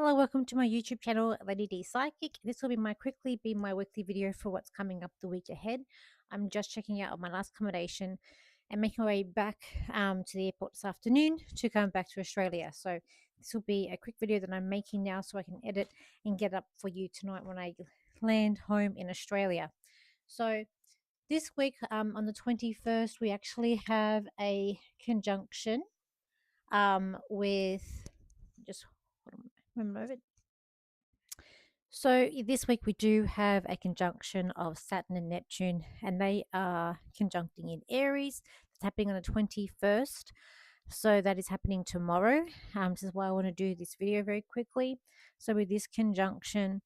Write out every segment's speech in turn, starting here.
Hello, welcome to my YouTube channel, Lady D Psychic. This will be my weekly video for what's coming up the week ahead. I'm just checking out my last accommodation and making my way back to the airport this afternoon to come back to Australia. So this will be a quick video that I'm making now so I can edit and get up for you tonight when I land home in Australia. So this week on the 21st, we actually have a conjunction with just hold on one moment. So this week we do have a conjunction of Saturn and Neptune, and they are conjuncting in Aries. It's happening on the 21st. So that is happening tomorrow. This is why I want to do this video very quickly. So with this conjunction,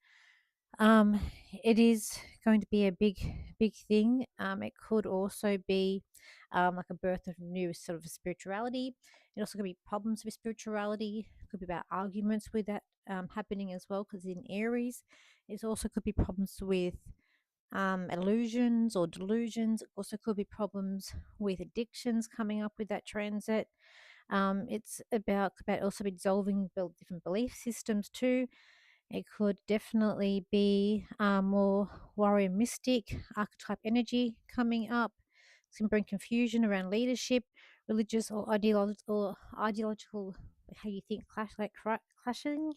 um, it is going to be a big thing. It could also be like a birth of new sort of spirituality. It also could be problems with spirituality. It could be about arguments with that happening as well, because in Aries, it also could be problems with illusions or delusions. It also could be problems with addictions coming up with that transit. It's about also dissolving different belief systems too. It could definitely be more warrior mystic archetype energy coming up. It's going to bring confusion around leadership, religious or ideological, how you think, clashing.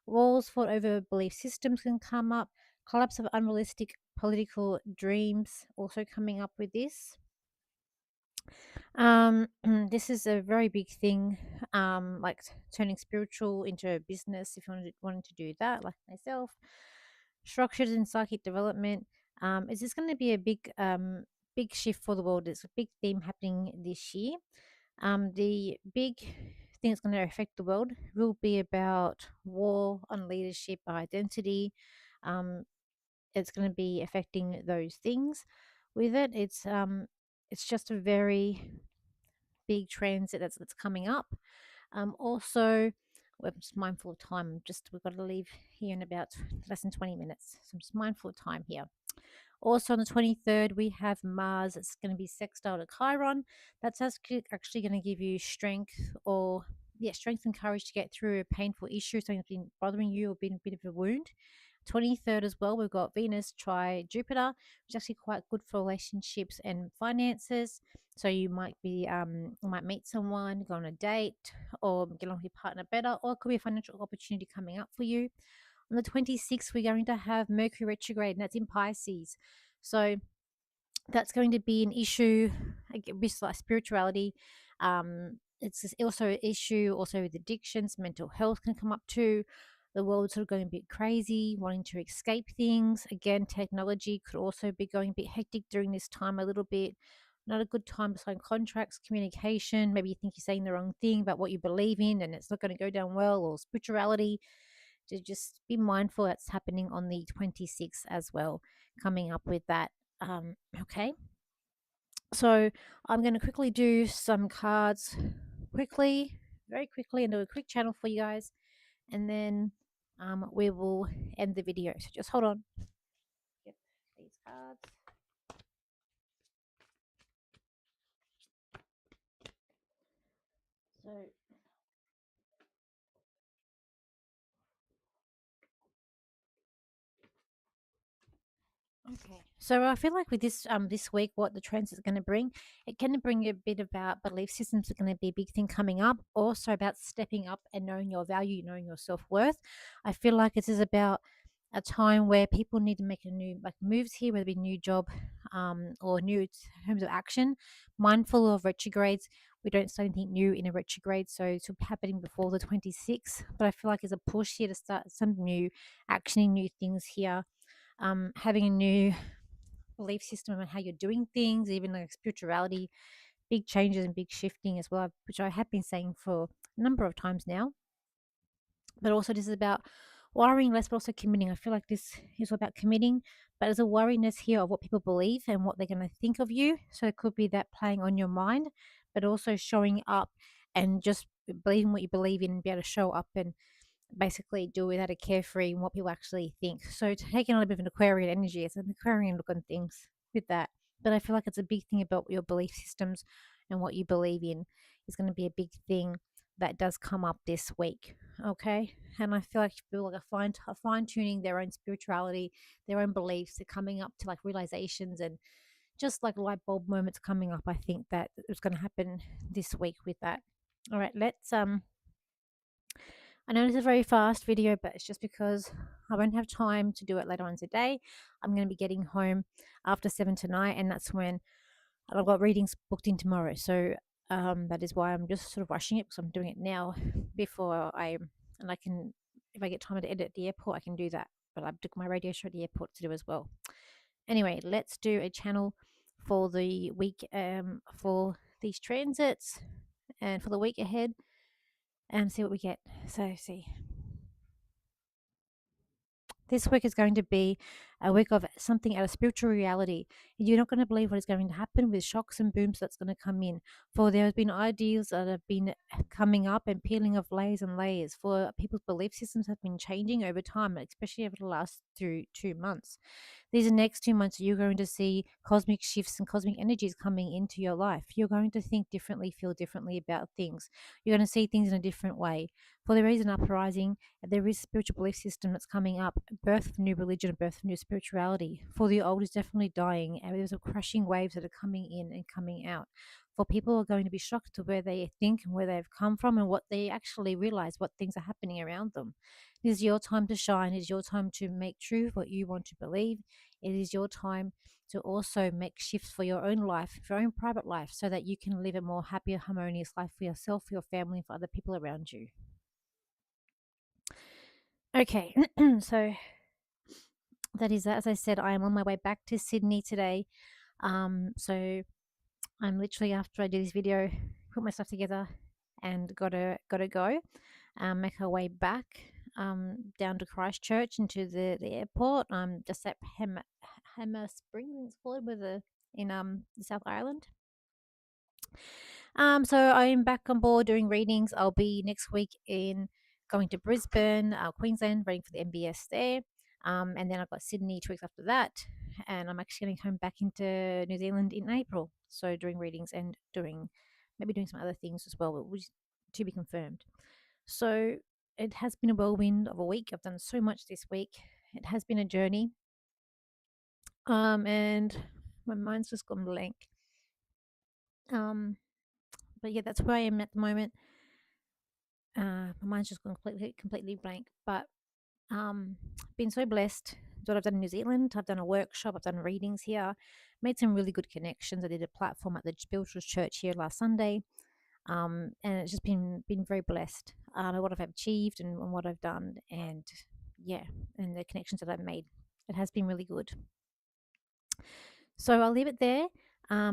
Wars fought over belief systems can come up. Collapse of unrealistic political dreams also coming up with this. This is a very big thing, like turning spiritual into a business. If you wanted to do that, like myself, structured in psychic development. Is this going to be a big shift for the world? It's a big theme happening this year. The big thing that's going to affect the world will be about war on leadership, identity. Um, it's going to be affecting those things. With it, it's just a very big transit that's coming up. Also, we're just mindful of time. We've got to leave here in about less than 20 minutes. So I'm just mindful of time here. Also on the 23rd, we have Mars. It's going to be sextile to Chiron. That's actually going to give you strength and courage to get through a painful issue, something that's been bothering you or been a bit of a wound. 23rd as well, we've got Venus tri Jupiter, which is actually quite good for relationships and finances. So you might meet someone, go on a date, or get along with your partner better, or it could be a financial opportunity coming up for you. On the 26th, we're going to have Mercury retrograde, and that's in Pisces. So that's going to be an issue with like spirituality. It's also an issue also with addictions, mental health can come up too. The world's sort of going a bit crazy, wanting to escape things. Again, technology could also be going a bit hectic during this time a little bit. Not a good time to sign contracts, communication. Maybe you think you're saying the wrong thing about what you believe in and it's not going to go down well, or spirituality. To just be mindful that's happening on the 26th as well, coming up with that. Okay. So I'm going to quickly do some cards very quickly, and do a quick channel for you guys. And then we will end the video. So just hold on. Get these cards. So okay. So I feel like with this week, what the trends is going to bring, it can bring a bit about belief systems are going to be a big thing coming up. Also about stepping up and knowing your value, knowing your self worth. I feel like this is about a time where people need to make a new moves here, whether it be new job, or new terms of action. Mindful of retrogrades. We don't start anything new in a retrograde, so it's happening before the 26th. But I feel like there's a push here to start some new actioning new things here, having a new belief system on how you're doing things, even like spirituality, big changes and big shifting as well, which I have been saying for a number of times now. But also, this is about worrying less, but also committing. I feel like this is all about committing, but there's a worriness here of what people believe and what they're going to think of you. So it could be that playing on your mind, but also showing up and just believing what you believe in and be able to show up and basically do without a carefree and what people actually think. So taking on a bit of an Aquarian energy, it's an Aquarian look on things with that. But I feel like it's a big thing about your belief systems and what you believe in is going to be a big thing that does come up this week. Okay. and I feel like people like are fine tuning their own spirituality, their own beliefs. They're coming up to like realizations and just like light bulb moments coming up. I think that it's going to happen this week with that. All right, let's I know it's a very fast video, but it's just because I won't have time to do it later on today. I'm going to be getting home after 7 tonight, and that's when I've got readings booked in tomorrow. So that is why I'm just sort of rushing it because I'm doing it now before and I can, if I get time to edit at the airport, I can do that. But I took my radio show at the airport to do as well. Anyway, let's do a channel for the week, for these transits and for the week ahead and see what we get. So, see. This week is going to be a week of something out of spiritual reality. You're not going to believe what is going to happen with shocks and booms that's going to come in. For there have been ideas that have been coming up and peeling off layers and layers. For people's belief systems have been changing over time, especially over the last 2 months. These next 2 months, you're going to see cosmic shifts and cosmic energies coming into your life. You're going to think differently, feel differently about things. You're going to see things in a different way. For there is an uprising, there is a spiritual belief system that's coming up, birth of new religion, birth of new spirituality. For the old is definitely dying, and there's a crushing waves that are coming in and coming out. For people are going to be shocked to where they think and where they've come from and what they actually realize, what things are happening around them. It is your time to shine. It is your time to make true what you want to believe. It is your time to also make shifts for your own life, for your own private life, so that you can live a more happier, harmonious life for yourself, for your family, and for other people around you. Okay, so that is that. As I said, I am on my way back to Sydney today. So I'm literally, after I do this video, put my stuff together and gotta go. Make our way back down to Christchurch into the airport. Just at Hammer Springs, it's called, with in the South Island. So I'm back on board doing readings. I'll be next week in going to Brisbane, Queensland, reading for the MBS there. And then I've got Sydney 2 weeks after that. And I'm actually getting home back into New Zealand in April. So doing readings and maybe doing some other things as well, which is to be confirmed. So it has been a whirlwind of a week. I've done so much this week. It has been a journey. And my mind's just gone blank. But yeah, that's where I am at the moment. My mind's just gone completely blank. But been so blessed. What I've done in New Zealand, I've done a workshop, I've done readings here, made some really good connections. I did a platform at the Spiritual Church here last Sunday, and it's just been very blessed. What I've achieved and what I've done, and yeah, and the connections that I've made. It has been really good. So I'll leave it there.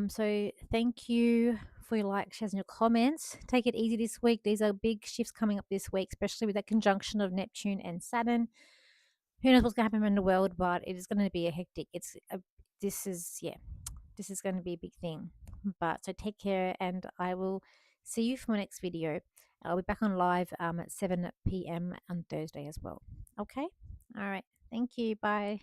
So thank you for your likes, shares, and your comments. Take it easy this week. These are big shifts coming up this week, especially with that conjunction of Neptune and Saturn. Who knows what's going to happen in the world, but it is going to be a hectic. This is going to be a big thing. But so take care, and I will see you for my next video. I'll be back on live at 7 p.m. on Thursday as well. Okay? All right. Thank you. Bye.